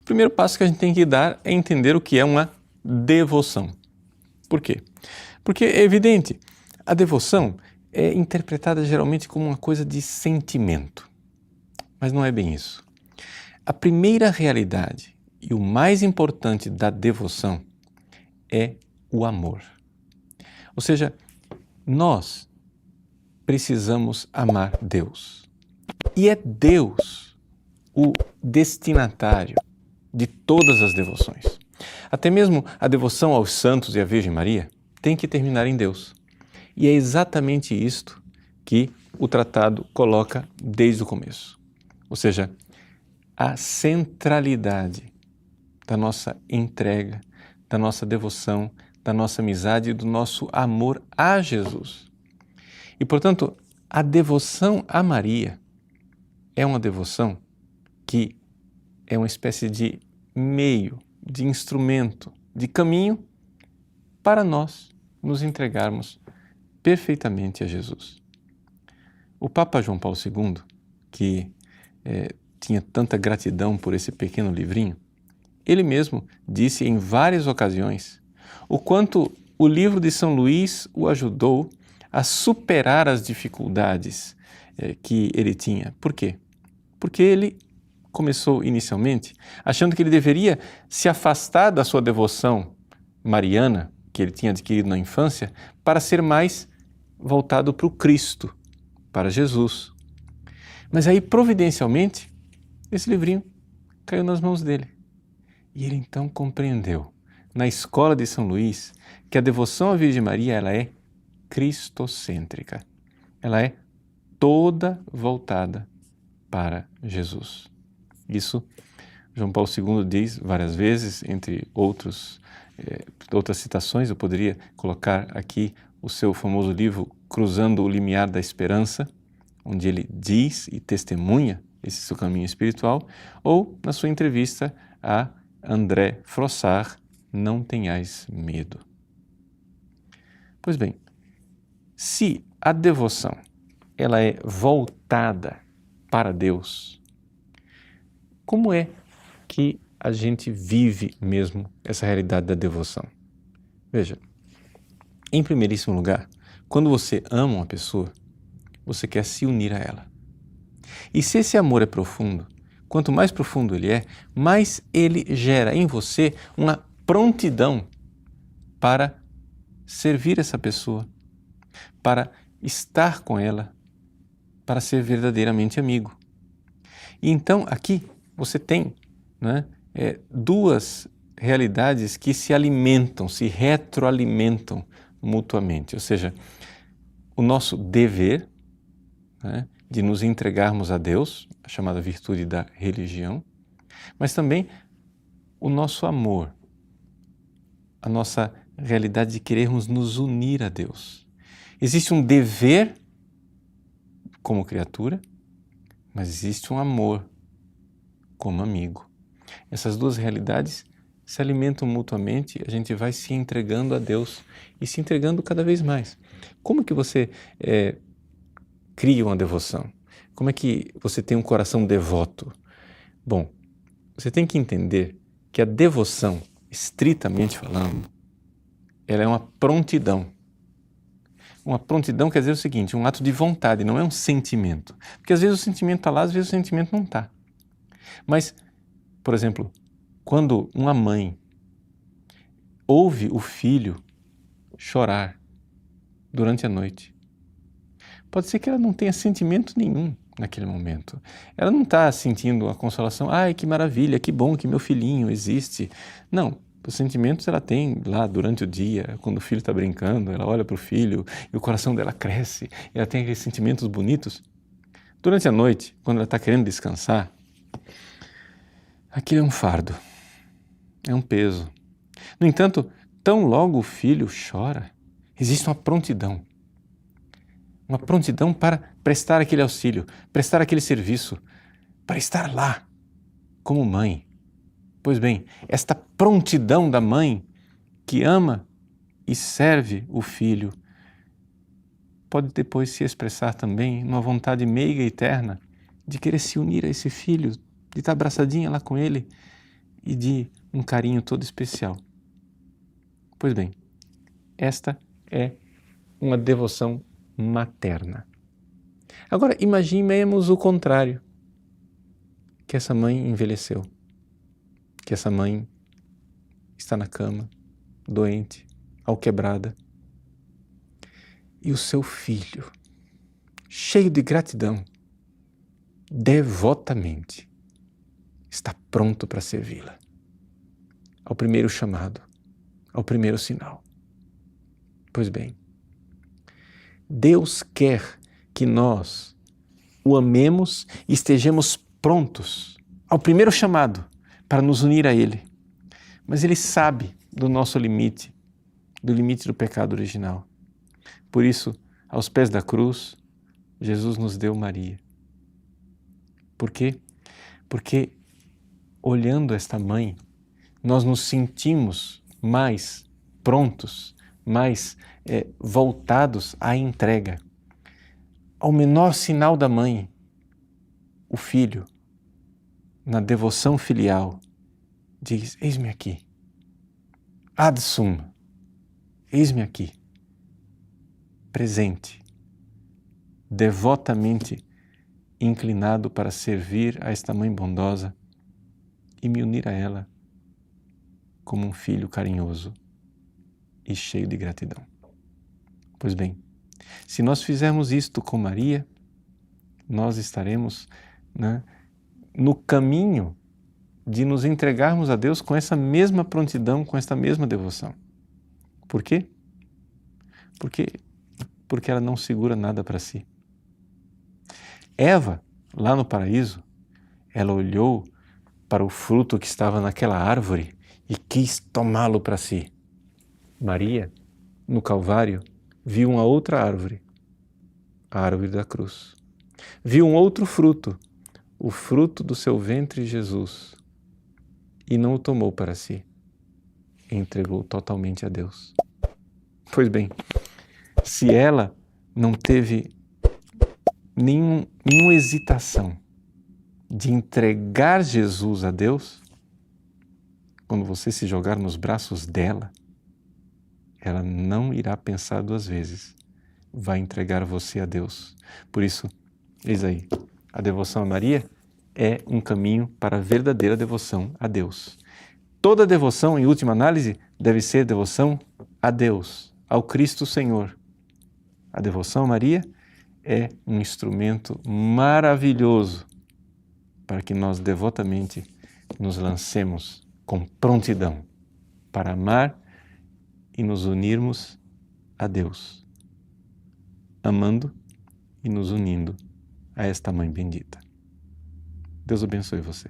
primeiro passo que a gente tem que dar é entender o que é uma devoção. Por quê? Porque é evidente, a devoção é interpretada geralmente como uma coisa de sentimento, mas não é bem isso. A primeira realidade e o mais importante da devoção é o amor. Ou seja, nós precisamos amar Deus. E é Deus o destinatário de todas as devoções. Até mesmo a devoção aos santos e à Virgem Maria tem que terminar em Deus. E é exatamente isto que o tratado coloca desde o começo. Ou seja, a centralidade da nossa entrega, da nossa devoção, da nossa amizade e do nosso amor a Jesus. E, portanto, a devoção a Maria é uma devoção que é uma espécie de meio, de instrumento, de caminho para nós nos entregarmos perfeitamente a Jesus. O Papa João Paulo II, que tinha tanta gratidão por esse pequeno livrinho, ele mesmo disse em várias ocasiões o quanto o livro de São Luís o ajudou a superar as dificuldades que ele tinha. Por quê? Porque ele começou inicialmente achando que ele deveria se afastar da sua devoção mariana, que ele tinha adquirido na infância, para ser mais voltado para o Cristo, para Jesus. Mas aí, providencialmente, esse livrinho caiu nas mãos dele. E ele então compreendeu, na escola de São Luís, que a devoção à Virgem Maria ela é cristocêntrica. Ela é toda voltada para Jesus. Isso João Paulo II diz várias vezes, entre outras citações. Eu poderia colocar aqui o seu famoso livro Cruzando o Limiar da Esperança, onde ele diz e testemunha esse seu caminho espiritual, ou na sua entrevista a André Frossard, Não Tenhais Medo. Pois bem, se a devoção ela é voltada para Deus, como é que a gente vive mesmo essa realidade da devoção? Veja, em primeiríssimo lugar, quando você ama uma pessoa, você quer se unir a ela. E se esse amor é profundo, quanto mais profundo ele é, mais ele gera em você uma prontidão para servir essa pessoa, para estar com ela, para ser verdadeiramente amigo. E então aqui você tem duas realidades que se alimentam, se retroalimentam mutuamente. Ou seja, o nosso dever de nos entregarmos a Deus, a chamada virtude da religião, mas também o nosso amor, a nossa realidade de querermos nos unir a Deus. Existe um dever como criatura, mas existe um amor como amigo. Essas duas realidades se alimentam mutuamente, a gente vai se entregando a Deus e se entregando cada vez mais. Como que você cria uma devoção? Como é que você tem um coração devoto? Bom, você tem que entender que a devoção, estritamente falando, ela é uma prontidão. Uma prontidão quer dizer o seguinte, um ato de vontade, não é um sentimento. Porque às vezes o sentimento está lá, às vezes o sentimento não está. Mas, por exemplo, quando uma mãe ouve o filho chorar durante a noite, pode ser que ela não tenha sentimento nenhum naquele momento. Ela não está sentindo a consolação, ai que maravilha, que bom que meu filhinho existe. Não, os sentimentos ela tem lá durante o dia, quando o filho está brincando, ela olha para o filho e o coração dela cresce, ela tem aqueles sentimentos bonitos. Durante a noite, quando ela está querendo descansar, aquilo é um fardo, é um peso. No entanto, tão logo o filho chora, existe uma prontidão para prestar aquele auxílio, prestar aquele serviço, para estar lá como mãe. Pois bem, esta prontidão da mãe que ama e serve o filho pode depois se expressar também numa vontade meiga e eterna de querer se unir a esse filho, de estar abraçadinha lá com ele e de um carinho todo especial. Pois bem, esta é uma devoção materna. Agora, imaginemos o contrário, que essa mãe envelheceu, que essa mãe está na cama, doente, alquebrada, e o seu filho, cheio de gratidão, devotamente, está pronto para servi-la. Ao primeiro chamado, ao primeiro sinal. Pois bem, Deus quer que nós o amemos e estejamos prontos ao primeiro chamado para nos unir a Ele. Mas Ele sabe do nosso limite, do limite do pecado original. Por isso, aos pés da cruz, Jesus nos deu Maria. Por quê? Porque olhando esta mãe, nós nos sentimos mais prontos, mais voltados à entrega. Ao menor sinal da mãe, o filho, na devoção filial, diz: eis-me aqui, ad sum, eis-me aqui, presente, devotamente inclinado para servir a esta mãe bondosa e me unir a ela como um filho carinhoso e cheio de gratidão. Pois bem, se nós fizermos isto com Maria, nós estaremos, no caminho de nos entregarmos a Deus com essa mesma prontidão, com essa mesma devoção. Por quê? Porque ela não segura nada para si. Eva, lá no paraíso, ela olhou para o fruto que estava naquela árvore e quis tomá-lo para si. Maria, no Calvário, viu uma outra árvore, a árvore da cruz. Viu um outro fruto, o fruto do seu ventre, Jesus, e não o tomou para si, entregou totalmente a Deus. Pois bem, se ela não teve nenhuma hesitação de entregar Jesus a Deus, quando você se jogar nos braços dela, ela não irá pensar duas vezes, vai entregar você a Deus. Por isso, eis aí, a devoção a Maria é um caminho para a verdadeira devoção a Deus. Toda devoção, em última análise, deve ser devoção a Deus, ao Cristo Senhor. A devoção a Maria é um instrumento maravilhoso para que nós devotamente nos lancemos com prontidão para amar e nos unirmos a Deus, amando e nos unindo a esta Mãe bendita. Deus abençoe você.